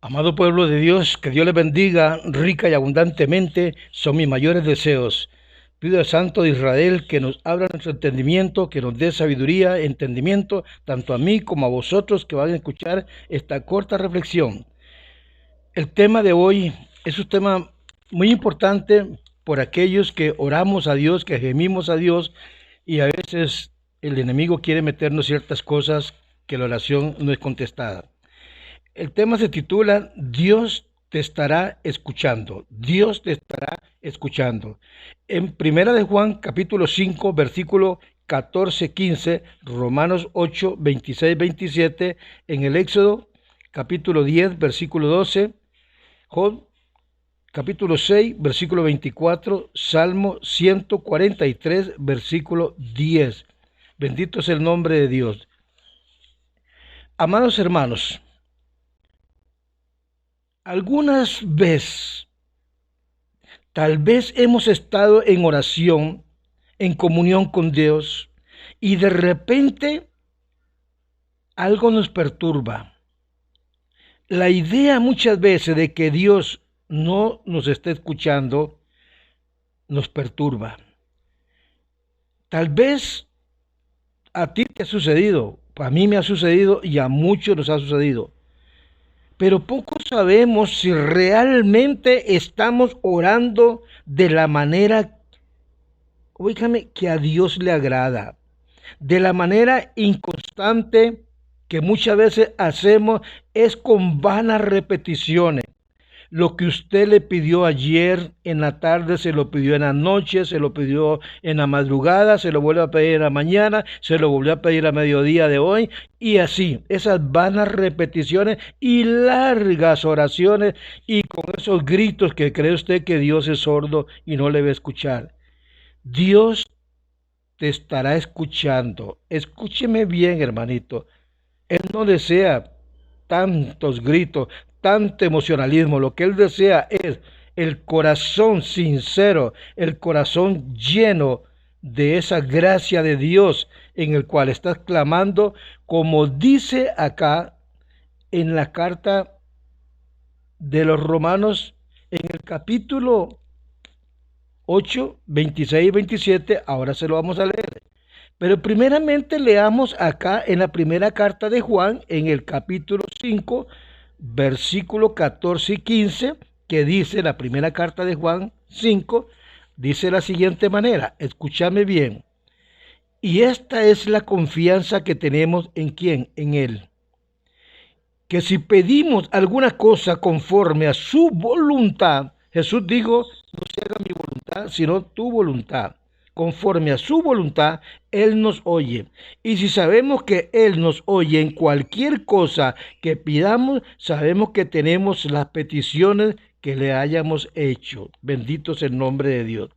Amado pueblo de Dios, que Dios les bendiga rica y abundantemente, son mis mayores deseos. Pido al Santo de Israel que nos abra nuestro entendimiento, que nos dé sabiduría, entendimiento, tanto a mí como a vosotros que van a escuchar esta corta reflexión. El tema de hoy es un tema muy importante por aquellos que oramos a Dios, que gemimos a Dios y a veces el enemigo quiere meternos ciertas cosas que la oración no es contestada. El tema se titula Dios te estará escuchando. Dios te estará escuchando. En Primera de Juan, capítulo 5, versículo 14-15, Romanos 8, 26-27, en el Éxodo, capítulo 10, versículo 12, Job, capítulo 6, versículo 24, Salmo 143, versículo 10. Bendito es el nombre de Dios. Amados hermanos, algunas veces, tal vez hemos estado en oración, en comunión con Dios, y de repente algo nos perturba. La idea muchas veces de que Dios no nos está escuchando nos perturba. Tal vez a ti te ha sucedido, a mí me ha sucedido y a muchos nos ha sucedido. Pero poco sabemos si realmente estamos orando de la manera, oígame, que a Dios le agrada, de la manera inconstante que muchas veces hacemos es con vanas repeticiones. Lo que usted le pidió ayer en la tarde, se lo pidió en la noche, se lo pidió en la madrugada, se lo vuelve a pedir en la mañana, se lo volvió a pedir a mediodía de hoy, y así, esas vanas repeticiones y largas oraciones, y con esos gritos que cree usted que Dios es sordo y no le va a escuchar. Dios te estará escuchando. Escúcheme bien, hermanito. Él no desea tantos gritos, tanto emocionalismo. Lo que Él desea es el corazón sincero, el corazón lleno de esa gracia de Dios en el cual estás clamando, como dice acá en la carta de los Romanos, en el capítulo 8, 26 y 27. Ahora se lo vamos a leer. Pero primeramente leamos acá en la primera carta de Juan, en el capítulo 5, versículo 14 y 15, que dice la primera carta de Juan 5, dice de la siguiente manera, escúchame bien, y esta es la confianza que tenemos en quién, en Él, que si pedimos alguna cosa conforme a su voluntad, Jesús dijo, no se haga mi voluntad, sino tu voluntad. Conforme a su voluntad, Él nos oye. Y si sabemos que Él nos oye en cualquier cosa que pidamos, sabemos que tenemos las peticiones que le hayamos hecho. Bendito es el nombre de Dios.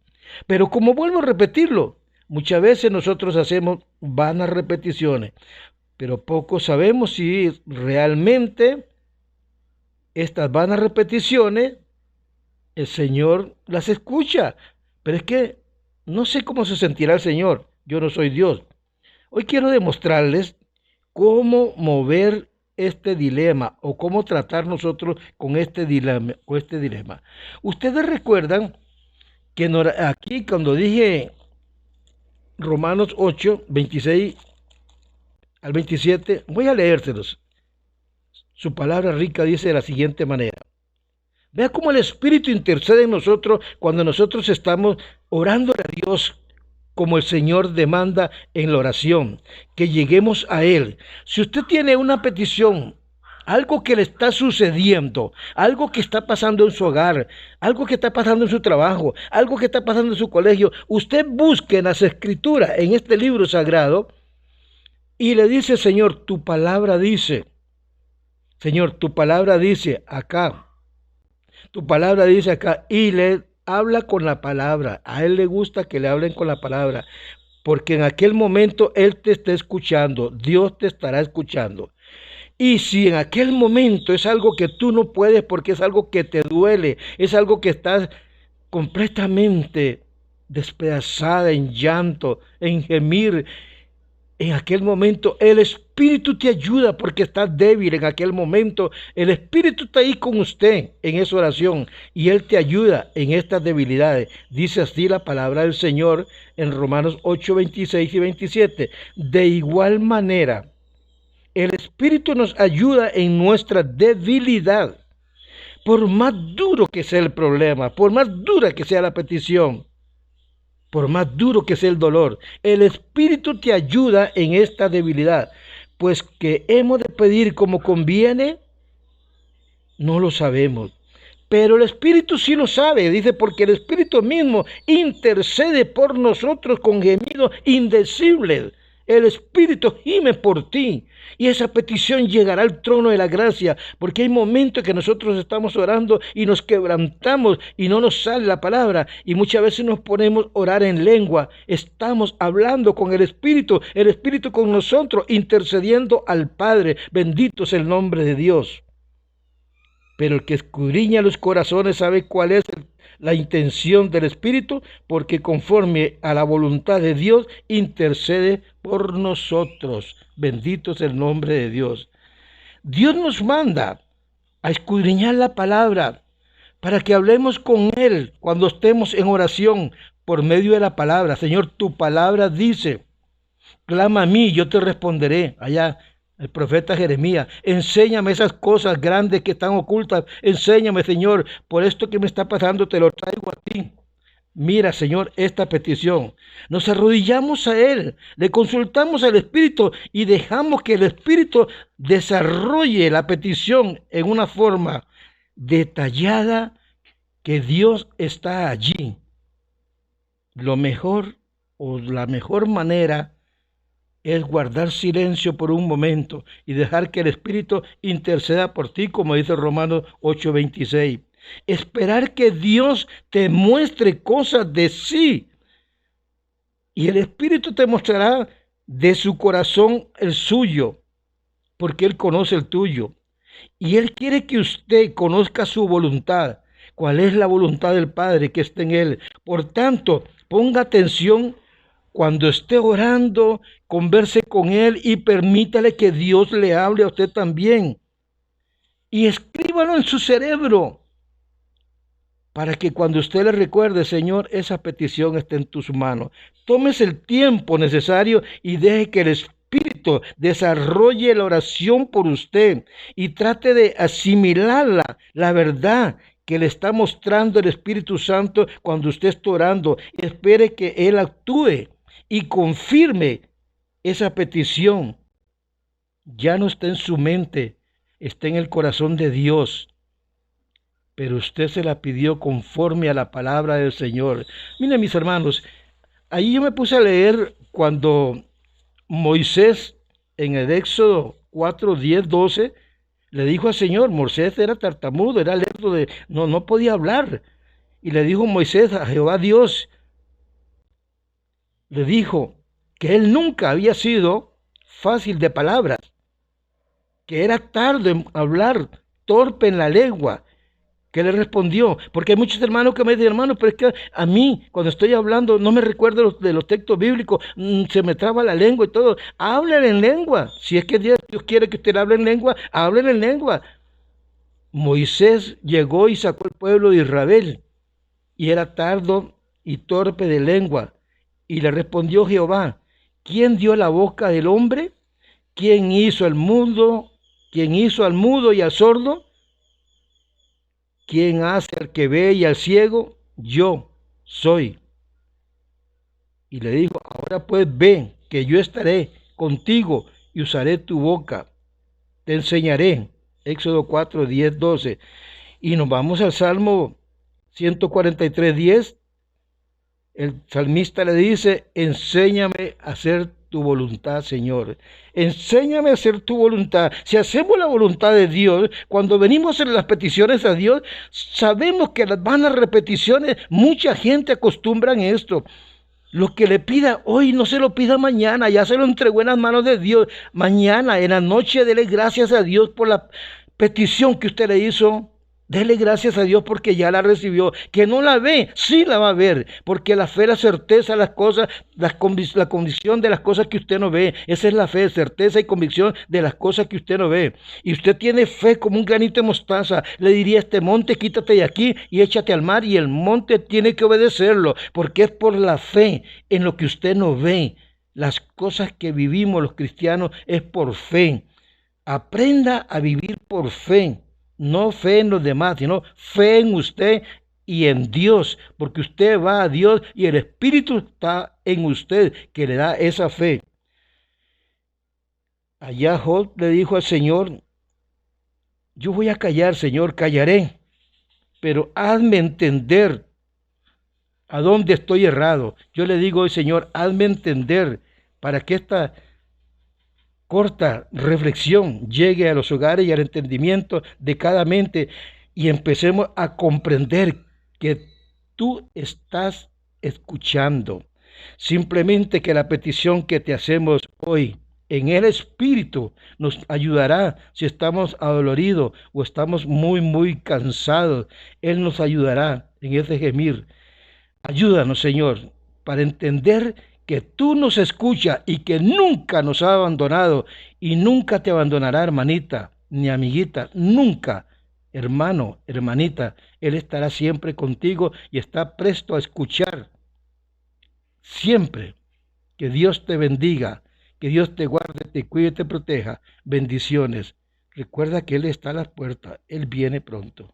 Pero como vuelvo a repetirlo, muchas veces nosotros hacemos vanas repeticiones, pero poco sabemos si realmente estas vanas repeticiones el Señor las escucha. Pero es que no sé cómo se sentirá el Señor. Yo no soy Dios. Hoy quiero demostrarles cómo mover este dilema o cómo tratar nosotros con este dilema. Ustedes recuerdan que aquí cuando dije Romanos 8, 26 al 27, voy a leérselos. Su palabra rica dice de la siguiente manera. Vea cómo el Espíritu intercede en nosotros cuando nosotros estamos orando a Dios como el Señor demanda en la oración, que lleguemos a Él. Si usted tiene una petición, algo que le está sucediendo, algo que está pasando en su hogar, algo que está pasando en su trabajo, algo que está pasando en su colegio, usted busque en las Escrituras, en este libro sagrado, y le dice, Señor, tu palabra dice, Señor, tu palabra dice acá, tu palabra dice acá, y le habla con la palabra. A Él le gusta que le hablen con la palabra, porque en aquel momento Él te está escuchando, Dios te estará escuchando. Y si en aquel momento es algo que tú no puedes porque es algo que te duele, es algo que estás completamente despedazada en llanto, en gemir, En aquel momento el Espíritu te ayuda porque estás débil. En aquel momento el Espíritu está ahí con usted en esa oración y Él te ayuda en estas debilidades. Dice así la palabra del Señor en Romanos 8, 26 y 27. De igual manera, el Espíritu nos ayuda en nuestra debilidad. Por más duro que sea el problema, por más dura que sea la petición, por más duro que sea el dolor, el Espíritu te ayuda en esta debilidad, pues que hemos de pedir como conviene, no lo sabemos. Pero el Espíritu sí lo sabe, dice, porque el Espíritu mismo intercede por nosotros con gemidos indecibles. El Espíritu gime por ti y esa petición llegará al trono de la gracia, porque hay momentos que nosotros estamos orando y nos quebrantamos y no nos sale la palabra y muchas veces nos ponemos a orar en lengua. Estamos hablando con el Espíritu con nosotros, intercediendo al Padre. Bendito es el nombre de Dios. Pero el que escudriña los corazones sabe cuál es la intención del Espíritu, porque conforme a la voluntad de Dios intercede por nosotros. Bendito es el nombre de Dios. Dios nos manda a escudriñar la palabra para que hablemos con Él cuando estemos en oración por medio de la palabra. Señor, tu palabra dice, clama a mí, yo te responderé. Allá el profeta Jeremías, enséñame esas cosas grandes que están ocultas. Enséñame, Señor, por esto que me está pasando, te lo traigo a ti. Mira, Señor, esta petición. Nos arrodillamos a Él, le consultamos al Espíritu y dejamos que el Espíritu desarrolle la petición en una forma detallada que Dios está allí. Lo mejor o la mejor manera es guardar silencio por un momento y dejar que el Espíritu interceda por ti, como dice Romanos 8:26. Esperar que Dios te muestre cosas de sí y el Espíritu te mostrará de su corazón el suyo, porque Él conoce el tuyo y Él quiere que usted conozca su voluntad. ¿Cuál es la voluntad del Padre que está en Él? Por tanto, ponga atención cuando esté orando, converse con Él y permítale que Dios le hable a usted también. Y escríbalo en su cerebro para que cuando usted le recuerde, Señor, esa petición esté en tus manos. Tómese el tiempo necesario y deje que el Espíritu desarrolle la oración por usted y trate de asimilar la verdad que le está mostrando el Espíritu Santo cuando usted está orando. Espere que Él actúe y confirme esa petición. Ya no está en su mente, está en el corazón de Dios. Pero usted se la pidió conforme a la palabra del Señor. Miren, mis hermanos, ahí yo me puse a leer cuando Moisés en el Éxodo 4, 10, 12 le dijo al Señor, Moisés era tartamudo, era lerdo, no podía hablar. Y le dijo Moisés a Jehová Dios, le dijo que él nunca había sido fácil de palabras, que era tardo en hablar, torpe en la lengua. ¿Qué le respondió? Porque hay muchos hermanos que me dicen, hermano, pero es que a mí, cuando estoy hablando, no me recuerdo de los textos bíblicos, se me traba la lengua y todo. Hablen en lengua. Si es que Dios quiere que usted hable en lengua, hablen en lengua. Moisés llegó y sacó al pueblo de Israel, y era tardo y torpe de lengua. Y le respondió Jehová, ¿quién dio la boca del hombre? ¿Quién hizo al mudo? ¿Quién hizo al mudo y al sordo? ¿Quién hace al que ve y al ciego? Yo soy. Y le dijo, ahora pues ve, que yo estaré contigo y usaré tu boca. Te enseñaré. Éxodo 4, 10, 12. Y nos vamos al Salmo 143, 10. El salmista le dice, enséñame a hacer tu voluntad, Señor. Enséñame a hacer tu voluntad. Si hacemos la voluntad de Dios, cuando venimos en las peticiones a Dios, sabemos que las vanas repeticiones, mucha gente acostumbra en esto. Lo que le pida hoy, no se lo pida mañana, ya se lo entregó en las manos de Dios. Mañana, en la noche, dele gracias a Dios por la petición que usted le hizo Dele gracias a Dios porque ya la recibió. Que no la ve, sí la va a ver. Porque la fe es la certeza de las cosas, la convicción de las cosas que usted no ve. Esa es la fe, certeza y convicción de las cosas que usted no ve. Y usted tiene fe como un granito de mostaza. Le diría a este monte, quítate de aquí y échate al mar. Y el monte tiene que obedecerlo. Porque es por la fe en lo que usted no ve. Las cosas que vivimos los cristianos es por fe. Aprenda a vivir por fe. No fe en los demás, sino fe en usted y en Dios, porque usted va a Dios y el Espíritu está en usted, que le da esa fe. Allá Job le dijo al Señor, yo voy a callar, Señor, callaré, pero hazme entender a dónde estoy errado. Yo le digo hoy, Señor, hazme entender para que esta corta reflexión llegue a los hogares y al entendimiento de cada mente y empecemos a comprender que tú estás escuchando. Simplemente que la petición que te hacemos hoy en el Espíritu nos ayudará si estamos adoloridos o estamos muy cansados. Él nos ayudará en ese gemir. Ayúdanos, Señor, para entender que tú nos escuchas y que nunca nos ha abandonado y nunca te abandonará, hermanita, ni amiguita, nunca, hermano, hermanita. Él estará siempre contigo y está presto a escuchar siempre. Que Dios te bendiga, que Dios te guarde, te cuide y te proteja. Bendiciones. Recuerda que Él está a las puertas, Él viene pronto.